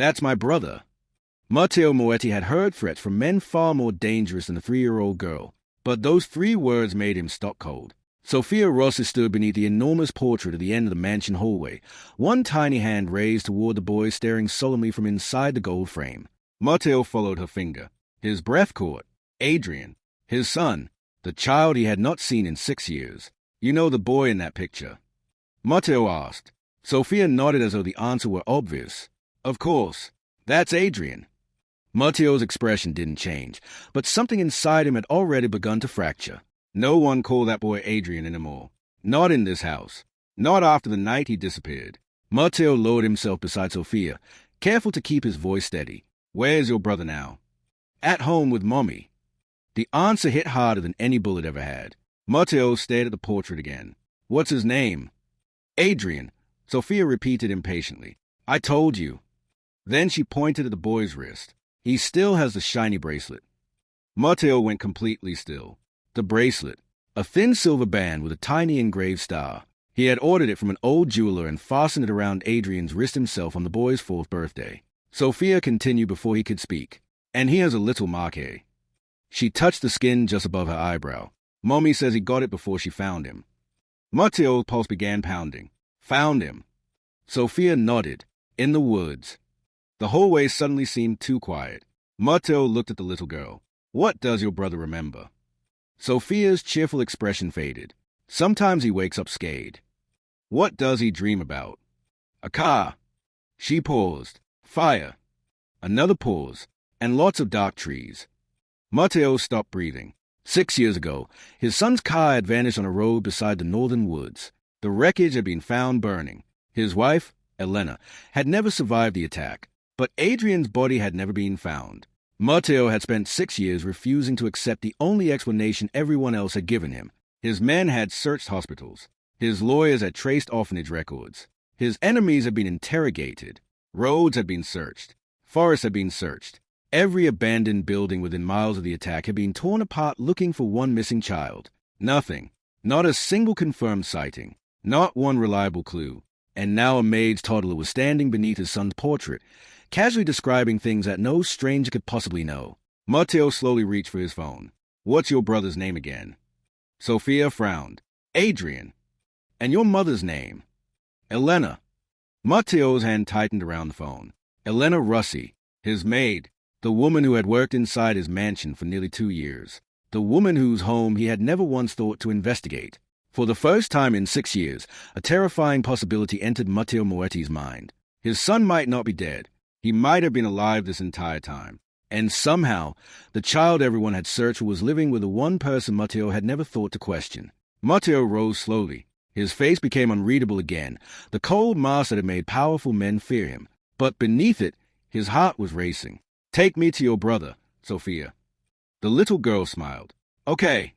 That's my brother. Matteo Moetti had heard threats from men far more dangerous than the 3-year-old girl, but those 3 words made him stop cold. Sophia Rossi stood beneath the enormous portrait at the end of the mansion hallway, one tiny hand raised toward the boy staring solemnly from inside the gold frame. Matteo followed her finger. His breath caught. Adrian. His son. The child he had not seen in 6 years. You know the boy in that picture? Matteo asked. Sophia nodded as though the answer were obvious. Of course. That's Adrian. Matteo's expression didn't change, but something inside him had already begun to fracture. No one called that boy Adrian anymore. Not in this house. Not after the night he disappeared. Matteo lowered himself beside Sophia, careful to keep his voice steady. Where's your brother now? At home with Mommy. The answer hit harder than any bullet ever had. Matteo stared at the portrait again. What's his name? Adrian. Sophia repeated impatiently. I told you. Then she pointed at the boy's wrist. He still has the shiny bracelet. Matteo went completely still. The bracelet, a thin silver band with a tiny engraved star. He had ordered it from an old jeweler and fastened it around Adrian's wrist himself on the boy's 4th birthday. Sophia continued before he could speak. And here's a little marque. She touched the skin just above her eyebrow. Mommy says he got it before she found him. Matteo's pulse began pounding. Found him. Sophia nodded. In the woods. The hallway suddenly seemed too quiet. Matteo looked at the little girl. What does your brother remember? Sophia's cheerful expression faded. Sometimes he wakes up scared. What does he dream about? A car. She paused. Fire. Another pause. And lots of dark trees. Matteo stopped breathing. 6 years ago, his son's car had vanished on a road beside the northern woods. The wreckage had been found burning. His wife, Elena, had never survived the attack, but Adrian's body had never been found. Matteo had spent 6 years refusing to accept the only explanation everyone else had given him. His men had searched hospitals. His lawyers had traced orphanage records. His enemies had been interrogated. Roads had been searched. Forests had been searched. Every abandoned building within miles of the attack had been torn apart looking for one missing child. Nothing. Not a single confirmed sighting. Not one reliable clue. And now a Maid's Toddler was standing beneath his son's portrait, casually describing things that no stranger could possibly know. Matteo slowly reached for his phone. What's your brother's name again? Sophia frowned. Adrian. And your mother's name? Elena. Matteo's hand tightened around the phone. Elena Rossi, his maid, the woman who had worked inside his mansion for nearly 2 years, the woman whose home he had never once thought to investigate. For the first time in 6 years, a terrifying possibility entered Matteo Moetti's mind. His son might not be dead. He might have been alive this entire time. And somehow, the child everyone had searched was living with the one person Matteo had never thought to question. Matteo rose slowly. His face became unreadable again, the cold mask that had made powerful men fear him. But beneath it, his heart was racing. Take me to your brother, Sophia. The little girl smiled. Okay.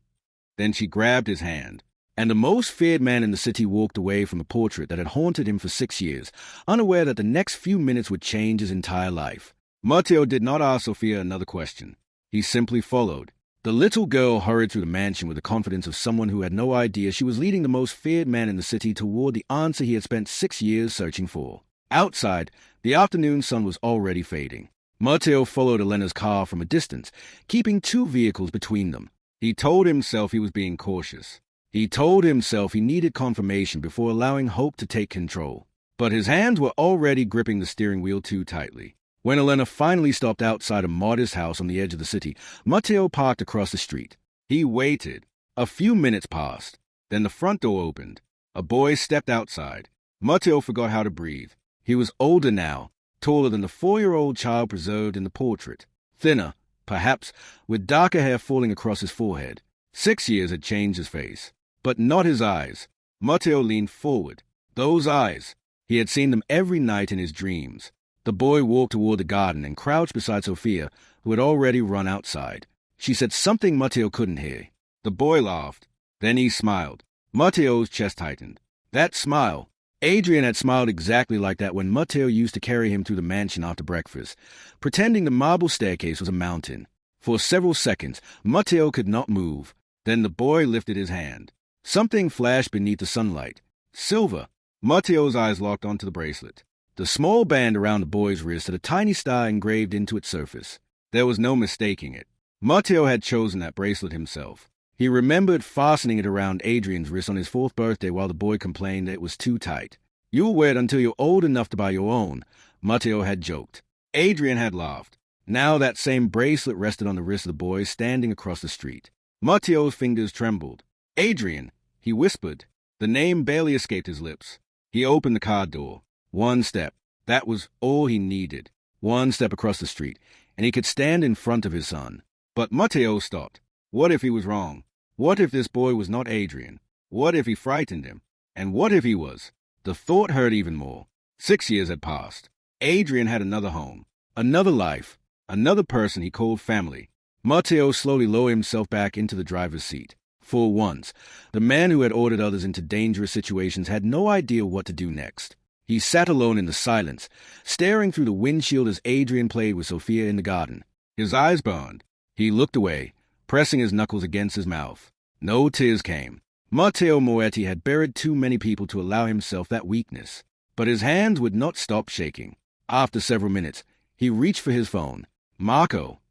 Then she grabbed his hand. And the most feared man in the city walked away from the portrait that had haunted him for 6 years, unaware that the next few minutes would change his entire life. Matteo did not ask Sophia another question. He simply followed. The little girl hurried through the mansion with the confidence of someone who had no idea she was leading the most feared man in the city toward the answer he had spent 6 years searching for. Outside, the afternoon sun was already fading. Matteo followed Elena's car from a distance, keeping 2 vehicles between them. He told himself he was being cautious. He told himself he needed confirmation before allowing hope to take control. But his hands were already gripping the steering wheel too tightly. When Elena finally stopped outside a modest house on the edge of the city, Matteo parked across the street. He waited. A few minutes passed. Then the front door opened. A boy stepped outside. Matteo forgot how to breathe. He was older now, taller than the 4-year-old child preserved in the portrait. Thinner, perhaps, with darker hair falling across his forehead. 6 years had changed his face. But not his eyes. Matteo leaned forward. Those eyes. He had seen them every night in his dreams. The boy walked toward the garden and crouched beside Sophia, who had already run outside. She said something Matteo couldn't hear. The boy laughed. Then he smiled. Matteo's chest tightened. That smile. Adrian had smiled exactly like that when Matteo used to carry him through the mansion after breakfast, pretending the marble staircase was a mountain. For several seconds, Matteo could not move. Then the boy lifted his hand. Something flashed beneath the sunlight. Silver. Matteo's eyes locked onto the bracelet. The small band around the boy's wrist had a tiny star engraved into its surface. There was no mistaking it. Matteo had chosen that bracelet himself. He remembered fastening it around Adrian's wrist on his 4th birthday while the boy complained that it was too tight. "You'll wear it until you're old enough to buy your own," Matteo had joked. Adrian had laughed. Now that same bracelet rested on the wrist of the boy standing across the street. Matteo's fingers trembled. "Adrian," he whispered. The name barely escaped his lips. He opened the car door. One step. That was all he needed. One step across the street, and he could stand in front of his son. But Matteo stopped. What if he was wrong? What if this boy was not Adrian? What if he frightened him? And what if he was? The thought hurt even more. 6 years had passed. Adrian had another home, another life, another person he called family. Matteo slowly lowered himself back into the driver's seat. For once, the man who had ordered others into dangerous situations had no idea what to do next. He sat alone in the silence, staring through the windshield as Adrian played with Sophia in the garden. His eyes burned. He looked away, pressing his knuckles against his mouth. No tears came. Matteo Moetti had buried too many people to allow himself that weakness. But his hands would not stop shaking. After several minutes, he reached for his phone. "Marco."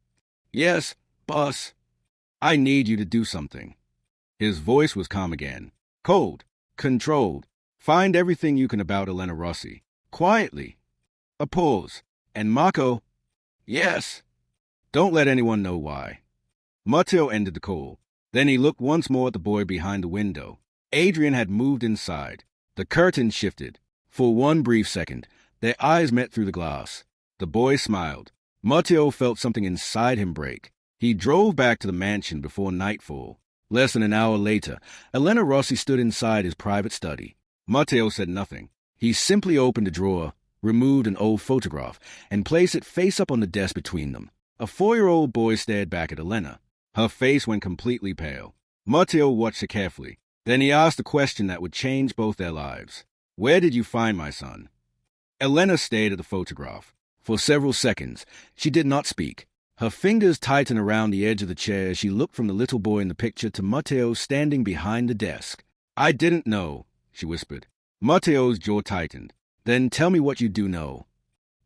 "Yes, boss." "I need you to do something." His voice was calm again. "Cold. Controlled. Find everything you can about Elena Rossi. Quietly." A pause. "And Marco." "Yes." "Don't let anyone know why." Matteo ended the call. Then he looked once more at the boy behind the window. Adrian had moved inside. The curtain shifted. For one brief second, their eyes met through the glass. The boy smiled. Matteo felt something inside him break. He drove back to the mansion before nightfall. Less than an hour later, Elena Rossi stood inside his private study. Matteo said nothing. He simply opened a drawer, removed an old photograph, and placed it face up on the desk between them. A 4-year-old boy stared back at Elena. Her face went completely pale. Matteo watched her carefully. Then he asked a question that would change both their lives. "Where did you find my son?" Elena stared at the photograph. For several seconds, she did not speak. Her fingers tightened around the edge of the chair as she looked from the little boy in the picture to Matteo standing behind the desk. "I didn't know," she whispered. Matteo's jaw tightened. "Then tell me what you do know."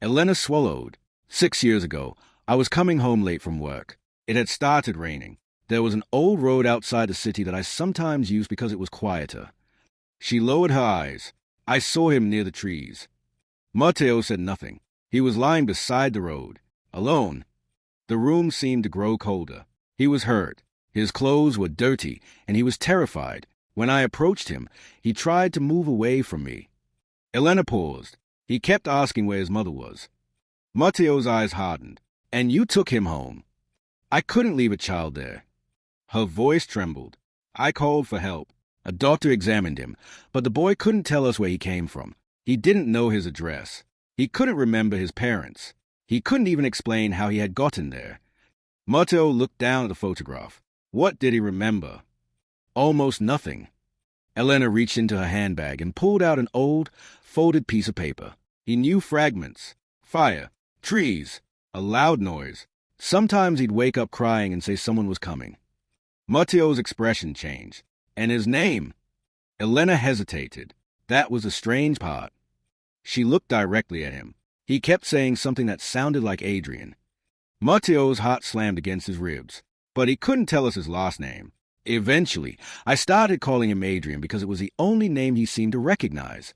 Elena swallowed. 6 years ago, I was coming home late from work. It had started raining. There was an old road outside the city that I sometimes used because it was quieter. She lowered her eyes. I saw him near the trees. Matteo said nothing. He was lying beside the road, alone. The room seemed to grow colder. He was hurt. His clothes were dirty, and he was terrified. When I approached him, he tried to move away from me. Elena paused. He kept asking where his mother was. Matteo's eyes hardened. "And you took him home." "I couldn't leave a child there." Her voice trembled. "I called for help. A doctor examined him, but the boy couldn't tell us where he came from. He didn't know his address. He couldn't remember his parents. He couldn't even explain how he had gotten there." Matteo looked down at the photograph. What did he remember? Almost nothing. Elena reached into her handbag and pulled out an old, folded piece of paper. He knew fragments. Fire. Trees. A loud noise. Sometimes he'd wake up crying and say someone was coming. Matteo's expression changed. And his name? Elena hesitated. That was the strange part. She looked directly at him. He kept saying something that sounded like Adrian. Matteo's heart slammed against his ribs. But he couldn't tell us his last name. Eventually, I started calling him Adrian because it was the only name he seemed to recognize.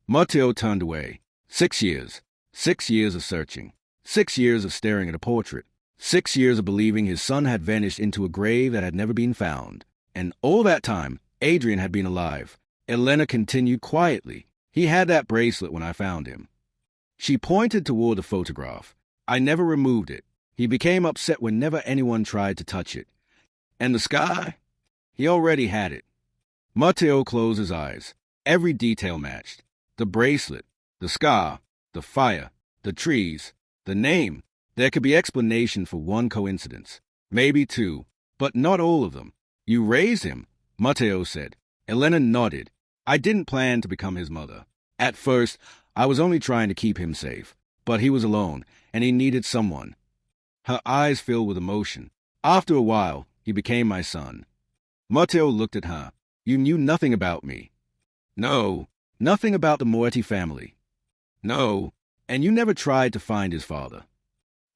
Matteo turned away. 6 years. 6 years of searching. 6 years of staring at a portrait. 6 years of believing his son had vanished into a grave that had never been found. And all that time, Adrian had been alive. Elena continued quietly. "He had that bracelet when I found him." She pointed toward the photograph. "I never removed it. He became upset whenever anyone tried to touch it." "And the sky?" "He already had it." Matteo closed his eyes. Every detail matched. The bracelet, the scar, the fire, the trees, the name. There could be explanation for one coincidence. Maybe two, but not all of them. "You raised him," Matteo said. Elena nodded. "I didn't plan to become his mother. At first, I was only trying to keep him safe. But he was alone, and he needed someone." Her eyes filled with emotion. "After a while, he became my son." Matteo looked at her. "You knew nothing about me." "No, nothing about the Moetti family." No, and you never tried to find his father.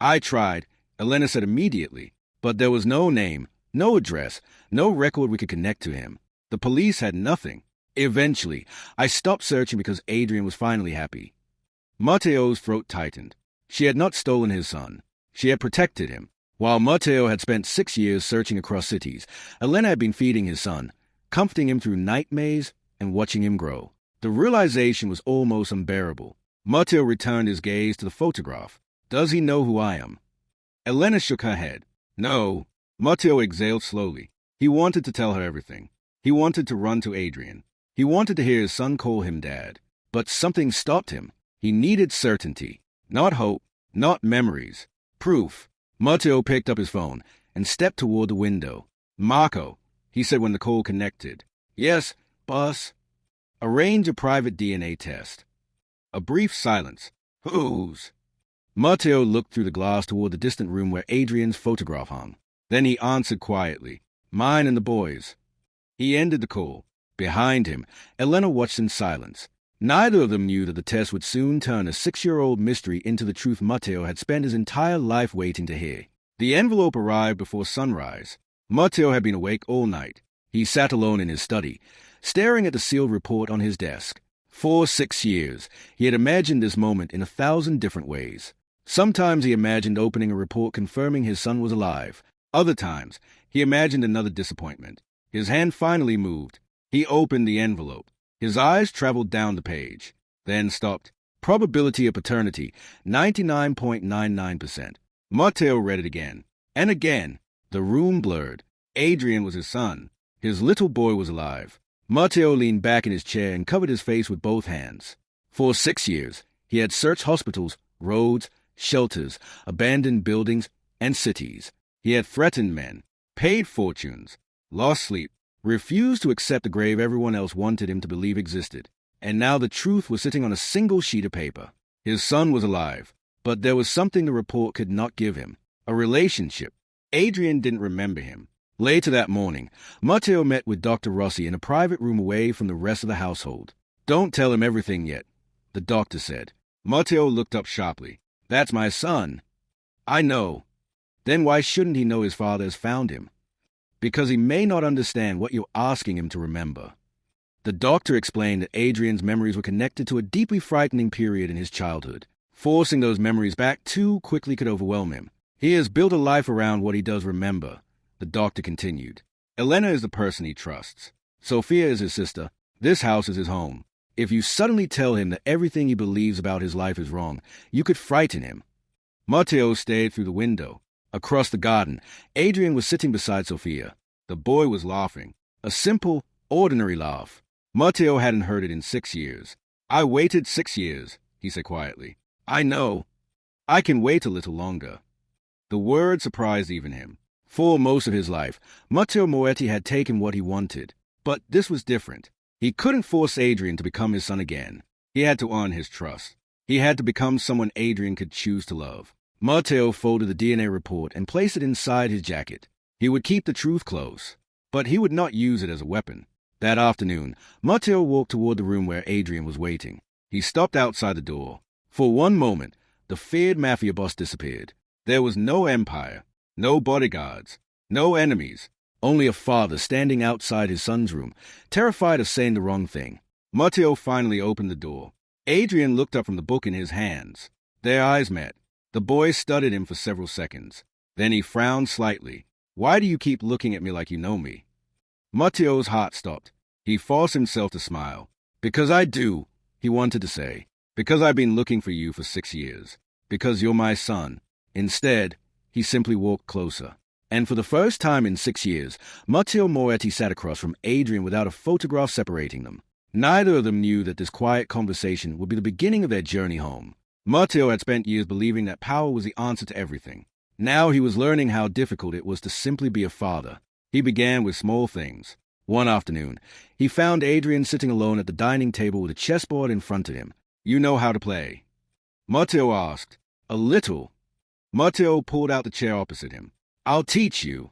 I tried, Elena said immediately, but there was no name, no address, no record we could connect to him. The police had nothing. Eventually, I stopped searching because Adrian was finally happy. Matteo's throat tightened. She had not stolen his son. She had protected him. While Matteo had spent 6 years searching across cities, Elena had been feeding his son, comforting him through night maze and watching him grow. The realization was almost unbearable. Matteo returned his gaze to the photograph. Does he know who I am? Elena shook her head. No. Matteo exhaled slowly. He wanted to tell her everything. He wanted to run to Adrian. He wanted to hear his son call him Dad. But something stopped him. He needed certainty. Not hope. Not memories. Proof. Matteo picked up his phone and stepped toward the window. Marco, he said when the call connected. Yes, boss. Arrange a private DNA test. A brief silence. Whose? Matteo looked through the glass toward the distant room where Adrian's photograph hung. Then he answered quietly. Mine and the boys. He ended the call. Behind him, Elena watched in silence. Neither of them knew that the test would soon turn a 6-year-old mystery into the truth Matteo had spent his entire life waiting to hear. The envelope arrived before sunrise. Matteo had been awake all night. He sat alone in his study, staring at the sealed report on his desk. For 6 years, he had imagined this moment in 1,000 different ways. Sometimes he imagined opening a report confirming his son was alive. Other times, he imagined another disappointment. His hand finally moved. He opened the envelope. His eyes traveled down the page, then stopped. Probability of paternity, 99.99%. Matteo read it again. And again. The room blurred. Adrian was his son. His little boy was alive. Matteo leaned back in his chair and covered his face with both hands. For 6 years, he had searched hospitals, roads, shelters, abandoned buildings, and cities. He had threatened men, paid fortunes, lost sleep, refused to accept the grave everyone else wanted him to believe existed. And now the truth was sitting on a single sheet of paper. His son was alive, but there was something the report could not give him. A relationship. Adrian didn't remember him. Later that morning, Matteo met with Dr. Rossi in a private room away from the rest of the household. Don't tell him everything yet, the doctor said. Matteo looked up sharply. That's my son. I know. Then why shouldn't he know his father has found him? Because he may not understand what you're asking him to remember. The doctor explained that Adrian's memories were connected to a deeply frightening period in his childhood. Forcing those memories back too quickly could overwhelm him. He has built a life around what he does remember, the doctor continued. Elena is the person he trusts. Sophia is his sister. This house is his home. If you suddenly tell him that everything he believes about his life is wrong, you could frighten him. Matteo stared through the window. Across the garden, Adrian was sitting beside Sophia. The boy was laughing. A simple, ordinary laugh. Matteo hadn't heard it in 6 years. I waited 6 years, he said quietly. I know. I can wait a little longer. The word surprised even him. For most of his life, Matteo Moetti had taken what he wanted. But this was different. He couldn't force Adrian to become his son again. He had to earn his trust. He had to become someone Adrian could choose to love. Matteo folded the DNA report and placed it inside his jacket. He would keep the truth close, but he would not use it as a weapon. That afternoon, Matteo walked toward the room where Adrian was waiting. He stopped outside the door. For one moment, the feared Mafia Boss disappeared. There was no empire. No bodyguards, no enemies, only a father standing outside his son's room, terrified of saying the wrong thing. Matteo finally opened the door. Adrian looked up from the book in his hands. Their eyes met. The boy studied him for several seconds. Then he frowned slightly. Why do you keep looking at me like you know me? Matteo's heart stopped. He forced himself to smile. Because I do, he wanted to say. Because I've been looking for you for 6 years. Because you're my son. Instead, he simply walked closer. And for the first time in 6 years, Matteo Moetti sat across from Adrian without a photograph separating them. Neither of them knew that this quiet conversation would be the beginning of their journey home. Matteo had spent years believing that power was the answer to everything. Now he was learning how difficult it was to simply be a father. He began with small things. One afternoon, he found Adrian sitting alone at the dining table with a chessboard in front of him. You know how to play? Matteo asked. A little. Matteo pulled out the chair opposite him. I'll teach you.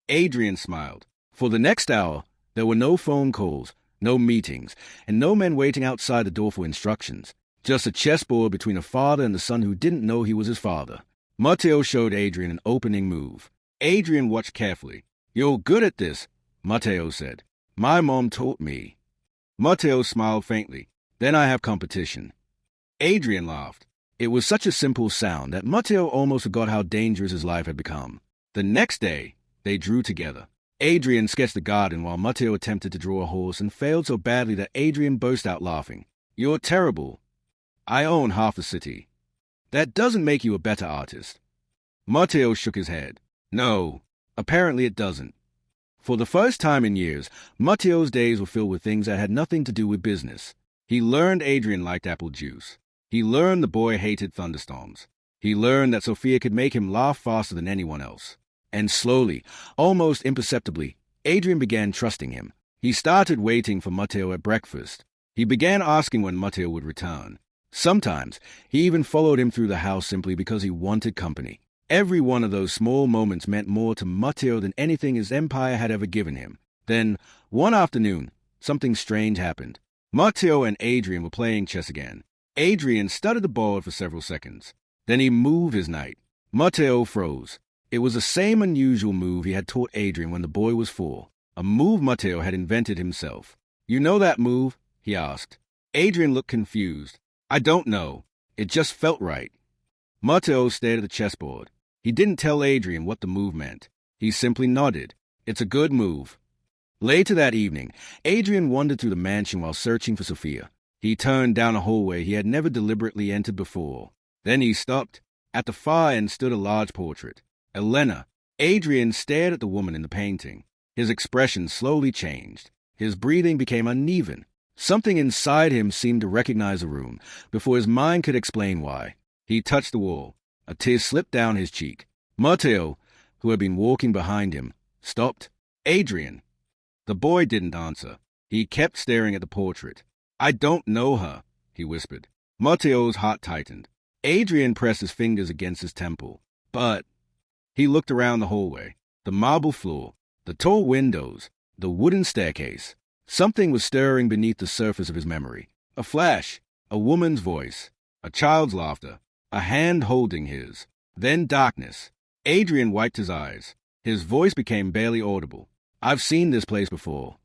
Adrian smiled. For the next hour, there were no phone calls, no meetings, and no men waiting outside the door for instructions. Just a chessboard between a father and the son who didn't know he was his father. Matteo showed Adrian an opening move. Adrian watched carefully. "You're good at this," Matteo said. "My mom taught me." Matteo smiled faintly. "Then I have competition." Adrian laughed. It was such a simple sound that Matteo almost forgot how dangerous his life had become. The next day, they drew together. Adrian sketched the garden while Matteo attempted to draw a horse and failed so badly that Adrian burst out laughing. "You're terrible. I own half the city." "That doesn't make you a better artist." Matteo shook his head. "No, apparently it doesn't." For the first time in years, Matteo's days were filled with things that had nothing to do with business. He learned Adrian liked apple juice. He learned the boy hated thunderstorms. He learned that Sophia could make him laugh faster than anyone else. And slowly, almost imperceptibly, Adrian began trusting him. He started waiting for Matteo at breakfast. He began asking when Matteo would return. Sometimes, he even followed him through the house simply because he wanted company. Every one of those small moments meant more to Matteo than anything his empire had ever given him. Then, one afternoon, something strange happened. Matteo and Adrian were playing chess again. Adrian studied the board for several seconds. Then he moved his knight. Matteo froze. It was the same unusual move he had taught Adrian when the boy was 4, a move Matteo had invented himself. "You know that move?" he asked. Adrian looked confused. "I don't know. It just felt right." Matteo stared at the chessboard. He didn't tell Adrian what the move meant. He simply nodded. "It's a good move." Later that evening, Adrian wandered through the mansion while searching for Sophia. He turned down a hallway he had never deliberately entered before. Then he stopped. At the far end stood a large portrait. Elena. Adrian stared at the woman in the painting. His expression slowly changed. His breathing became uneven. Something inside him seemed to recognize the room before his mind could explain why. He touched the wall. A tear slipped down his cheek. Matteo, who had been walking behind him, stopped. "Adrian." The boy didn't answer. He kept staring at the portrait. "I don't know her," he whispered. Matteo's heart tightened. Adrian pressed his fingers against his temple. "But—" He looked around the hallway. The marble floor, the tall windows, the wooden staircase. Something was stirring beneath the surface of his memory. A flash, a woman's voice, a child's laughter, a hand holding his. Then darkness. Adrian wiped his eyes. His voice became barely audible. "I've seen this place before."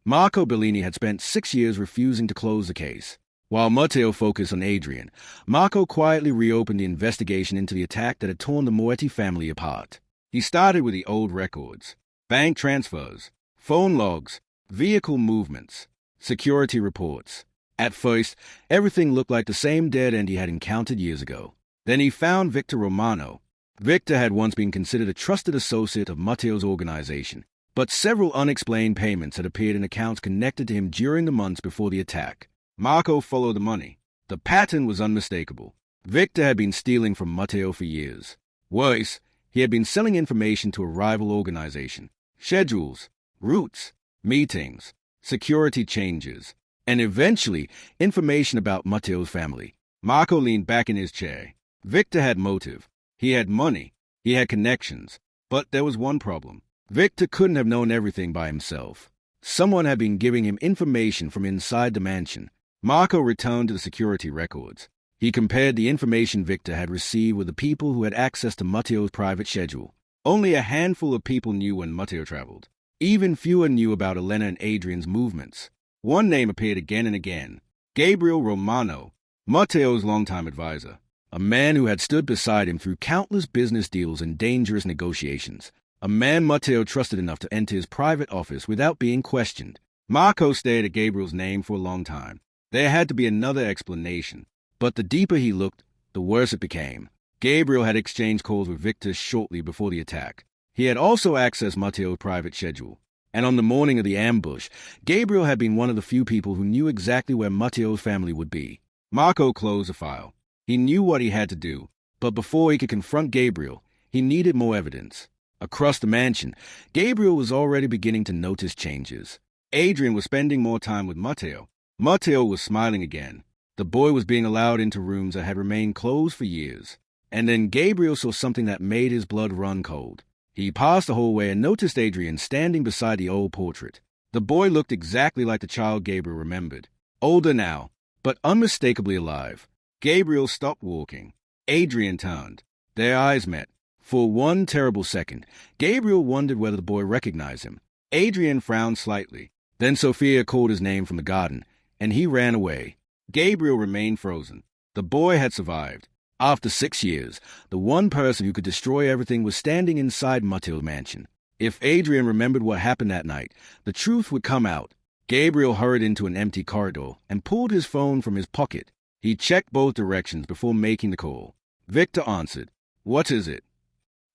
Marco Bellini had spent 6 years refusing to close the case. While Matteo focused on Adrian, Marco quietly reopened the investigation into the attack that had torn the Moetti family apart. He started with the old records: bank transfers, phone logs, vehicle movements, security reports. At first, everything looked like the same dead end he had encountered years ago. Then he found Victor Romano. Victor had once been considered a trusted associate of Matteo's organization, but several unexplained payments had appeared in accounts connected to him during the months before the attack. Marco followed the money. The pattern was unmistakable. Victor had been stealing from Matteo for years. Worse, he had been selling information to a rival organization. Schedules, routes, meetings, security changes, and eventually information about Matteo's family. Marco leaned back in his chair. Victor had motive. He had money. He had connections. But there was one problem. Victor couldn't have known everything by himself. Someone had been giving him information from inside the mansion. Marco returned to the security records. He compared the information Victor had received with the people who had access to Matteo's private schedule. Only a handful of people knew when Matteo traveled. Even fewer knew about Elena and Adrian's movements. One name appeared again and again: Gabriel Romano, Matteo's longtime advisor. A man who had stood beside him through countless business deals and dangerous negotiations. A man Matteo trusted enough to enter his private office without being questioned. Marco stared at Gabriel's name for a long time. There had to be another explanation. But the deeper he looked, the worse it became. Gabriel had exchanged calls with Victor shortly before the attack. He had also accessed Matteo's private schedule. And on the morning of the ambush, Gabriel had been one of the few people who knew exactly where Matteo's family would be. Marco closed the file. He knew what he had to do, but before he could confront Gabriel, he needed more evidence. Across the mansion, Gabriel was already beginning to notice changes. Adrian was spending more time with Matteo. Matteo was smiling again. The boy was being allowed into rooms that had remained closed for years. And then Gabriel saw something that made his blood run cold. He passed the hallway and noticed Adrian standing beside the old portrait. The boy looked exactly like the child Gabriel remembered. Older now, but unmistakably alive. Gabriel stopped walking. Adrian turned. Their eyes met. For one terrible second, Gabriel wondered whether the boy recognized him. Adrian frowned slightly. Then Sophia called his name from the garden, and he ran away. Gabriel remained frozen. The boy had survived. After 6 years, the one person who could destroy everything was standing inside Matil's mansion. If Adrian remembered what happened that night, the truth would come out. Gabriel hurried into an empty corridor and pulled his phone from his pocket. He checked both directions before making the call. Victor answered. "What is it?"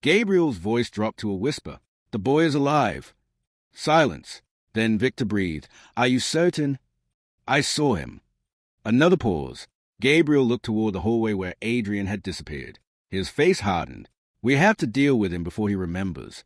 Gabriel's voice dropped to a whisper. "The boy is alive." Silence. Then Victor breathed. "Are you certain?" "I saw him." Another pause. Gabriel looked toward the hallway where Adrian had disappeared. His face hardened. "We have to deal with him before he remembers."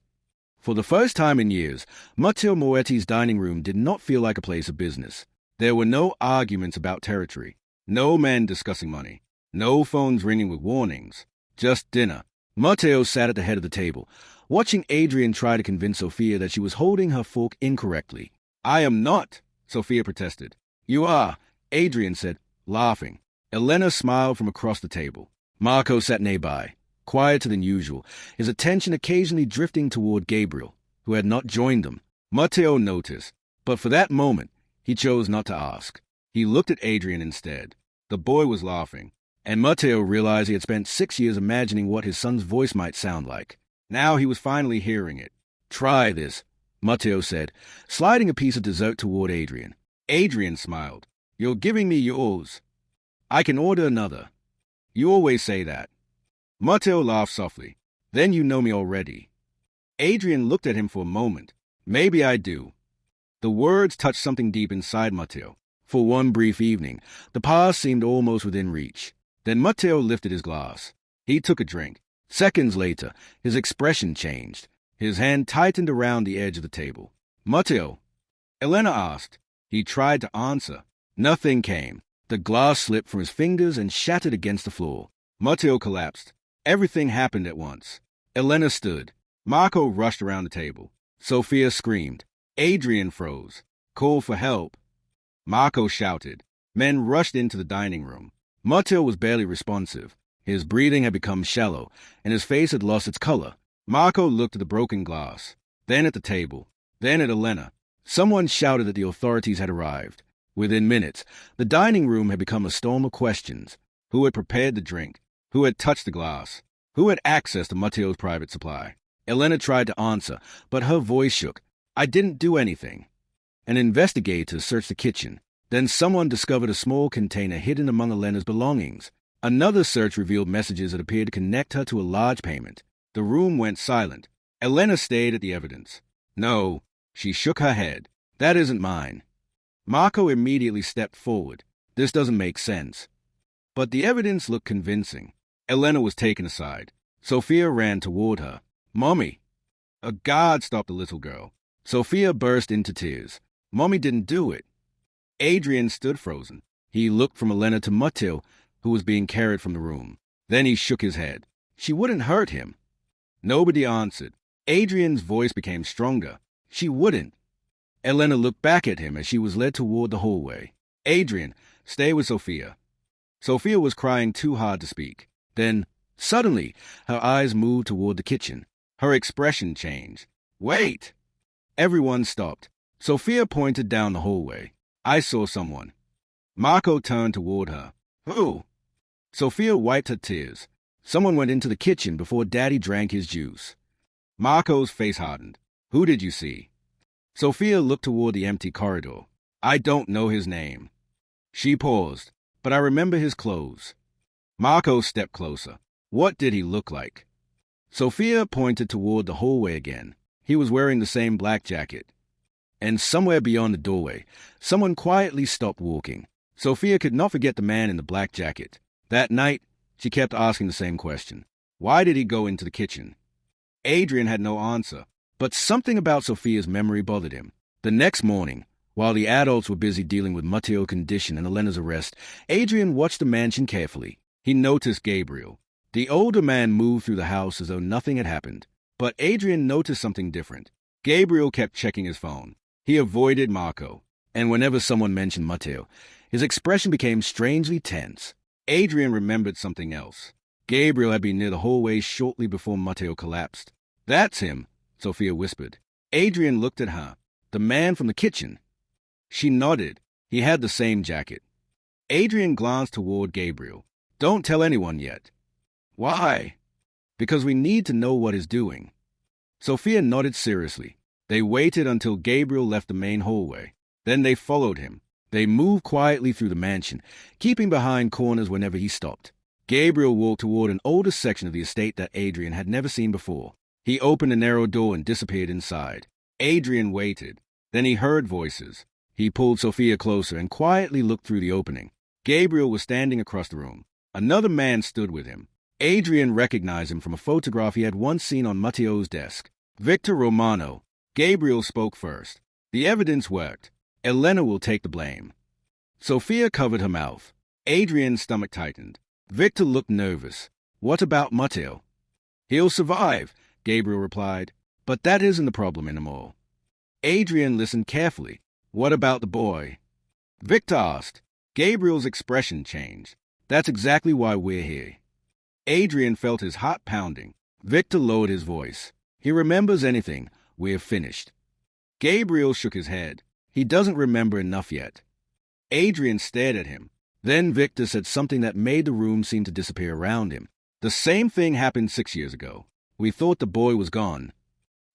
For the first time in years, Matteo Moetti's dining room did not feel like a place of business. There were no arguments about territory, no men discussing money, no phones ringing with warnings, just dinner. Matteo sat at the head of the table, watching Adrian try to convince Sophia that she was holding her fork incorrectly. "I am not," Sophia protested. "You are," Adrian said, laughing. Elena smiled from across the table. Marco sat nearby, quieter than usual, his attention occasionally drifting toward Gabriel, who had not joined them. Matteo noticed, but for that moment, he chose not to ask. He looked at Adrian instead. The boy was laughing, and Matteo realized he had spent 6 years imagining what his son's voice might sound like. Now he was finally hearing it. "Try this," Matteo said, sliding a piece of dessert toward Adrian. Adrian smiled. "You're giving me yours. I can order another." "You always say that." Matteo laughed softly. "Then you know me already." Adrian looked at him for a moment. "Maybe I do." The words touched something deep inside Matteo. For one brief evening, the past seemed almost within reach. Then Matteo lifted his glass. He took a drink. Seconds later, his expression changed. His hand tightened around the edge of the table. "Matteo?" Elena asked. He tried to answer. Nothing came. The glass slipped from his fingers and shattered against the floor. Matteo collapsed. Everything happened at once. Elena stood. Marco rushed around the table. Sophia screamed. Adrian froze. Called for help. Marco shouted. Men rushed into the dining room. Matteo was barely responsive. His breathing had become shallow, and his face had lost its color. Marco looked at the broken glass, then at the table, then at Elena. Someone shouted that the authorities had arrived. Within minutes, the dining room had become a storm of questions. Who had prepared the drink? Who had touched the glass? Who had access to Matteo's private supply? Elena tried to answer, but her voice shook. "I didn't do anything." An investigator searched the kitchen. Then someone discovered a small container hidden among Elena's belongings. Another search revealed messages that appeared to connect her to a large payment. The room went silent. Elena stared at the evidence. "No." She shook her head. "That isn't mine." Marco immediately stepped forward. "This doesn't make sense." But the evidence looked convincing. Elena was taken aside. Sophia ran toward her. "Mommy!" A guard stopped the little girl. Sophia burst into tears. "Mommy didn't do it." Adrian stood frozen. He looked from Elena to Matteo, who was being carried from the room. Then he shook his head. She wouldn't hurt him. Nobody answered. Adrian's voice became stronger. She wouldn't. Elena looked back at him as she was led toward the hallway. "Adrian, stay with Sophia." Sophia was crying too hard to speak. Then, suddenly, her eyes moved toward the kitchen. Her expression changed. "Wait!" Everyone stopped. Sophia pointed down the hallway. "I saw someone." Marco turned toward her. "Who?" Sophia wiped her tears. "Someone went into the kitchen before Daddy drank his juice." Marco's face hardened. "Who did you see?" Sophia looked toward the empty corridor. "I don't know his name." She paused. "But I remember his clothes." Marco stepped closer. "What did he look like?" Sophia pointed toward the hallway again. He was wearing the same black jacket. And somewhere beyond the doorway, someone quietly stopped walking. Sophia could not forget the man in the black jacket. That night, she kept asking the same question. Why did he go into the kitchen? Adrian had no answer, but something about Sophia's memory bothered him. The next morning, while the adults were busy dealing with Matteo's condition and Elena's arrest, Adrian watched the mansion carefully. He noticed Gabriel. The older man moved through the house as though nothing had happened. But Adrian noticed something different. Gabriel kept checking his phone. He avoided Marco, and whenever someone mentioned Matteo, His expression became strangely tense. Adrian remembered something else. Gabriel had been near the hallway shortly before Matteo collapsed. "That's him," Sophia whispered. Adrian looked at her. "The man from the kitchen." She nodded. He had the same jacket. Adrian glanced toward Gabriel. "Don't tell anyone yet." "Why?" "Because we need to know what he's doing." Sophia nodded seriously. They waited until Gabriel left the main hallway. Then they followed him. They moved quietly through the mansion, keeping behind corners whenever he stopped. Gabriel walked toward an older section of the estate that Adrian had never seen before. He opened a narrow door and disappeared inside. Adrian waited. Then he heard voices. He pulled Sophia closer and quietly looked through the opening. Gabriel was standing across the room. Another man stood with him. Adrian recognized him from a photograph he had once seen on Matteo's desk. "Victor Romano." Gabriel spoke first. "The evidence worked. Elena will take the blame." Sophia covered her mouth. Adrian's stomach tightened. Victor looked nervous. "What about Matteo?" "He'll survive," Gabriel replied. "But that isn't the problem anymore." Adrian listened carefully. "What about the boy?" Victor asked. Gabriel's expression changed. "That's exactly why we're here." Adrian felt his heart pounding. Victor lowered his voice. "He remembers anything. We're finished." Gabriel shook his head. "He doesn't remember enough yet." Adrian stared at him. Then Victor said something that made the room seem to disappear around him. "The same thing happened 6 years ago. We thought the boy was gone."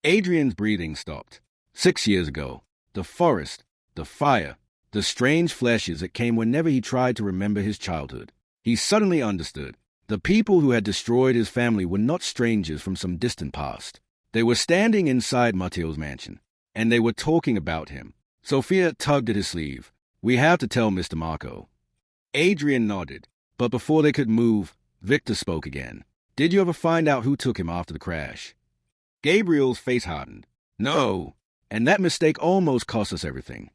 Adrian's breathing stopped. 6 years ago. The forest, the fire, the strange flashes that came whenever he tried to remember his childhood. He suddenly understood. The people who had destroyed his family were not strangers from some distant past. They were standing inside Matteo's mansion, and they were talking about him. Sophia tugged at his sleeve. "We have to tell Mr. Marco." Adrian nodded, but before they could move, Victor spoke again. "Did you ever find out who took him after the crash?" Gabriel's face hardened. "No, and that mistake almost cost us everything."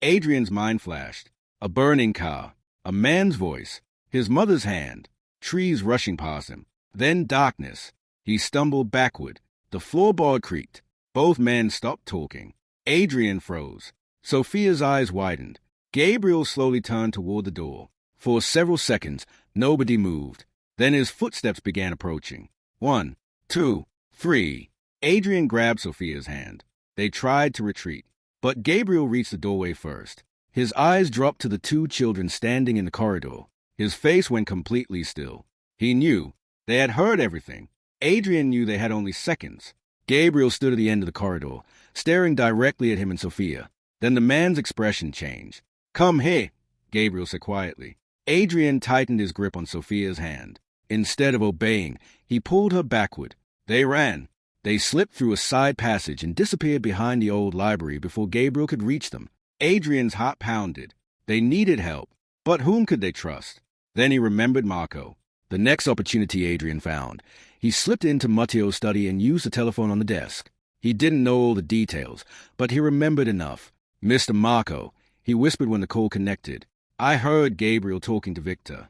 Adrian's mind flashed. A burning car, a man's voice, his mother's hand, trees rushing past him. Then darkness. He stumbled backward. The floorboard creaked. Both men stopped talking. Adrian froze. Sophia's eyes widened. Gabriel slowly turned toward the door. For several seconds, nobody moved. Then his footsteps began approaching. 1, 2, 3. Adrian grabbed Sophia's hand. They tried to retreat, but Gabriel reached the doorway first. His eyes dropped to the 2 children standing in the corridor. His face went completely still. He knew. They had heard everything. Adrian knew they had only seconds. Gabriel stood at the end of the corridor, staring directly at him and Sophia. Then the man's expression changed. "Come here," Gabriel said quietly. Adrian tightened his grip on Sophia's hand. Instead of obeying, he pulled her backward. They ran. They slipped through a side passage and disappeared behind the old library before Gabriel could reach them. Adrian's heart pounded. They needed help, but whom could they trust? Then he remembered Marco. The next opportunity Adrian found, he slipped into Matteo's study and used the telephone on the desk. He didn't know all the details, but he remembered enough. "Mr. Marco," he whispered when the call connected. "I heard Gabriel talking to Victor."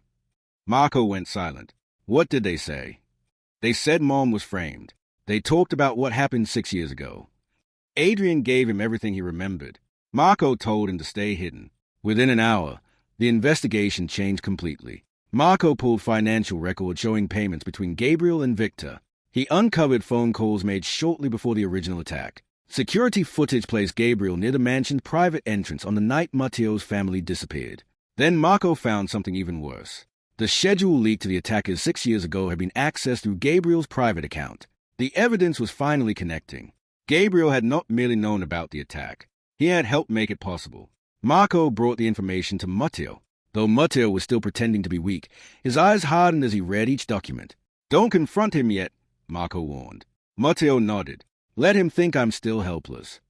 Marco went silent. "What did they say?" "They said Mom was framed. They talked about what happened 6 years ago." Adrian gave him everything he remembered. Marco told him to stay hidden. Within an hour, the investigation changed completely. Marco pulled financial records showing payments between Gabriel and Victor. He uncovered phone calls made shortly before the original attack. Security footage placed Gabriel near the mansion's private entrance on the night Matteo's family disappeared. Then Marco found something even worse. The schedule leaked to the attackers 6 years ago had been accessed through Gabriel's private account. The evidence was finally connecting. Gabriel had not merely known about the attack. He had helped make it possible. Marco brought the information to Matteo. Though Matteo was still pretending to be weak, his eyes hardened as he read each document. "Don't confront him yet," Marco warned. Matteo nodded. "Let him think I'm still helpless."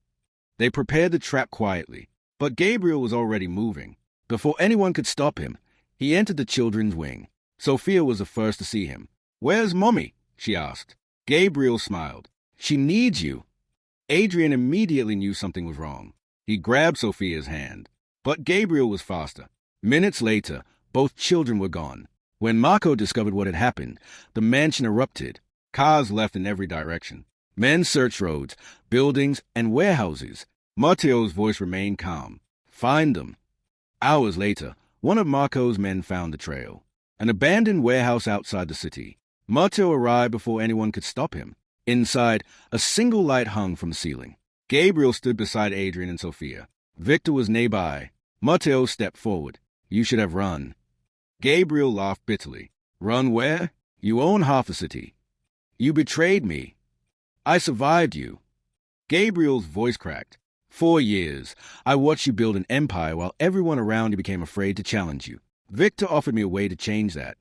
They prepared the trap quietly, but Gabriel was already moving. Before anyone could stop him, he entered the children's wing. Sophia was the first to see him. "Where's Mommy?" she asked. Gabriel smiled. "She needs you." Adrian immediately knew something was wrong. He grabbed Sophia's hand. But Gabriel was faster. Minutes later, both children were gone. When Marco discovered what had happened, the mansion erupted. Cars left in every direction. Men searched roads, buildings, and warehouses. Matteo's voice remained calm. "Find them." Hours later, one of Marco's men found the trail. An abandoned warehouse outside the city. Matteo arrived before anyone could stop him. Inside, a single light hung from the ceiling. Gabriel stood beside Adrian and Sophia. Victor was nearby. Matteo stepped forward. You should have run. Gabriel laughed bitterly. Run where? You own half the city. You betrayed me. I survived you. Gabriel's voice cracked. 4 years. I watched you build an empire while everyone around you became afraid to challenge you. Victor offered me a way to change that.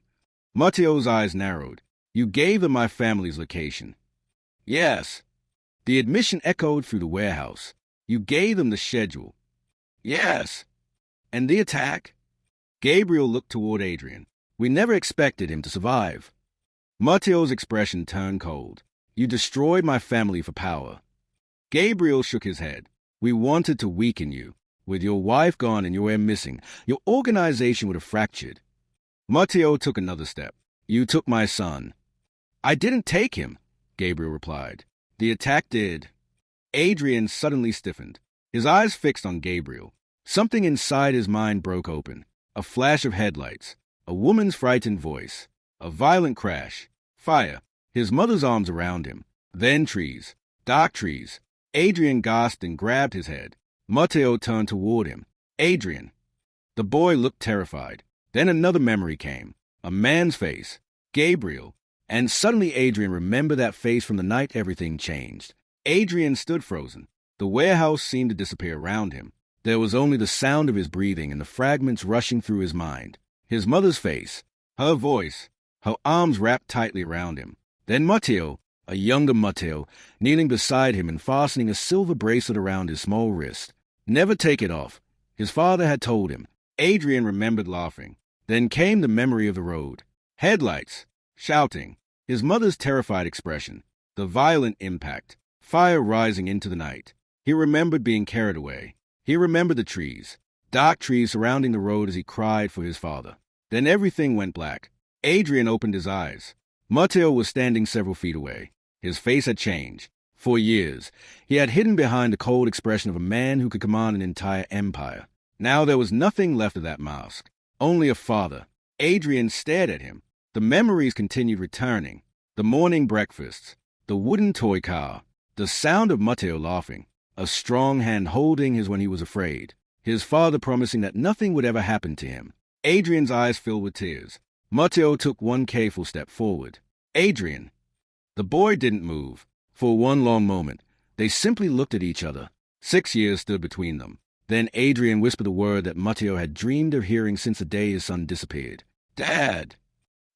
Matteo's eyes narrowed. You gave them my family's location. Yes. The admission echoed through the warehouse. You gave them the schedule. Yes. And the attack? Gabriel looked toward Adrian. We never expected him to survive. Matteo's expression turned cold. You destroyed my family for power. Gabriel shook his head. We wanted to weaken you. With your wife gone and your heir missing, your organization would have fractured. Matteo took another step. You took my son. I didn't take him, Gabriel replied. The attack did. Adrian suddenly stiffened, his eyes fixed on Gabriel. Something inside his mind broke open. A flash of headlights, a woman's frightened voice, a violent crash, fire, his mother's arms around him, then trees, dark trees. Adrian gasped and grabbed his head. Matteo turned toward him. Adrian. The boy looked terrified. Then another memory came. A man's face. Gabriel. And suddenly Adrian remembered that face from the night everything changed. Adrian stood frozen. The warehouse seemed to disappear around him. There was only the sound of his breathing and the fragments rushing through his mind. His mother's face. Her voice. Her arms wrapped tightly around him. Then Matteo, a younger Matteo, kneeling beside him and fastening a silver bracelet around his small wrist. Never take it off. His father had told him. Adrian remembered laughing. Then came the memory of the road. Headlights. Shouting. His mother's terrified expression. The violent impact. Fire rising into the night. He remembered being carried away. He remembered the trees. Dark trees surrounding the road as he cried for his father. Then everything went black. Adrian opened his eyes. Matteo was standing several feet away. His face had changed. For years, he had hidden behind the cold expression of a man who could command an entire empire. Now there was nothing left of that mask. Only a father. Adrian stared at him. The memories continued returning. The morning breakfasts. The wooden toy car. The sound of Matteo laughing. A strong hand holding his when he was afraid. His father promising that nothing would ever happen to him. Adrian's eyes filled with tears. Matteo took one careful step forward. Adrian. The boy didn't move. For one long moment, they simply looked at each other. 6 years stood between them. Then Adrian whispered the word that Matteo had dreamed of hearing since the day his son disappeared. Dad!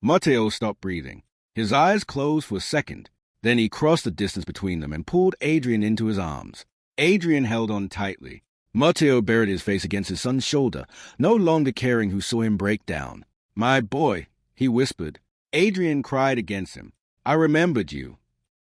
Matteo stopped breathing. His eyes closed for a second. Then he crossed the distance between them and pulled Adrian into his arms. Adrian held on tightly. Matteo buried his face against his son's shoulder, no longer caring who saw him break down. My boy, he whispered. Adrian cried against him. I remembered you.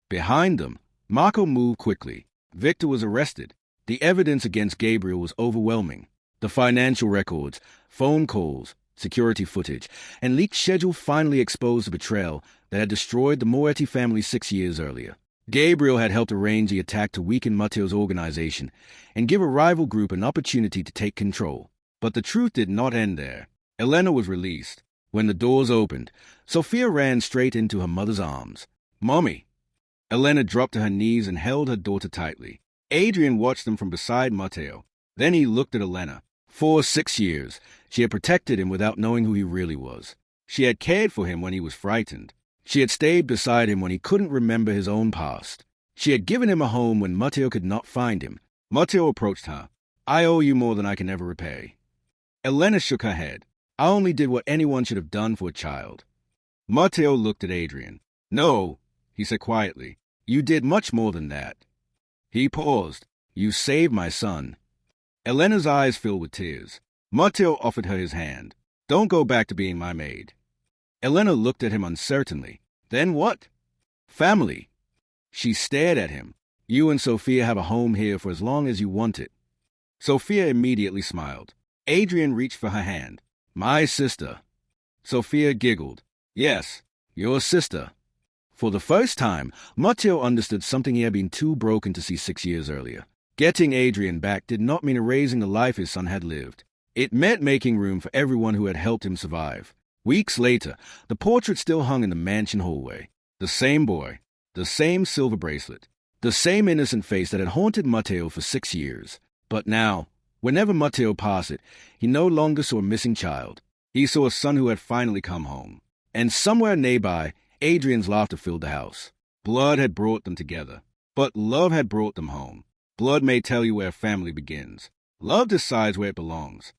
Behind them, Marco moved quickly. Victor was arrested. The evidence against Gabriel was overwhelming. The financial records, phone calls, security footage, and leaked schedule finally exposed the betrayal that had destroyed the Moretti family 6 years earlier. Gabriel had helped arrange the attack to weaken Matteo's organization and give a rival group an opportunity to take control. But the truth did not end there. Elena was released. When the doors opened, Sophia ran straight into her mother's arms. Mommy! Elena dropped to her knees and held her daughter tightly. Adrian watched them from beside Matteo. Then he looked at Elena. For 6 years, she had protected him without knowing who he really was. She had cared for him when he was frightened. She had stayed beside him when he couldn't remember his own past. She had given him a home when Matteo could not find him. Matteo approached her. I owe you more than I can ever repay. Elena shook her head. I only did what anyone should have done for a child. Matteo looked at Adrian. No, he said quietly. You did much more than that. He paused. You saved my son. Elena's eyes filled with tears. Matteo offered her his hand. Don't go back to being my maid. Elena looked at him uncertainly. Then what? Family. She stared at him. You and Sophia have a home here for as long as you want it. Sophia immediately smiled. Adrian reached for her hand. My sister. Sophia giggled. Yes, your sister. For the first time, Matteo understood something he had been too broken to see 6 years earlier. Getting Adrian back did not mean erasing the life his son had lived. It meant making room for everyone who had helped him survive. Weeks later, the portrait still hung in the mansion hallway. The same boy, the same silver bracelet, the same innocent face that had haunted Matteo for 6 years. But now, whenever Matteo passed it, he no longer saw a missing child. He saw a son who had finally come home. And somewhere nearby, Adrian's laughter filled the house. Blood had brought them together, but love had brought them home. Blood may tell you where family begins. Love decides where it belongs.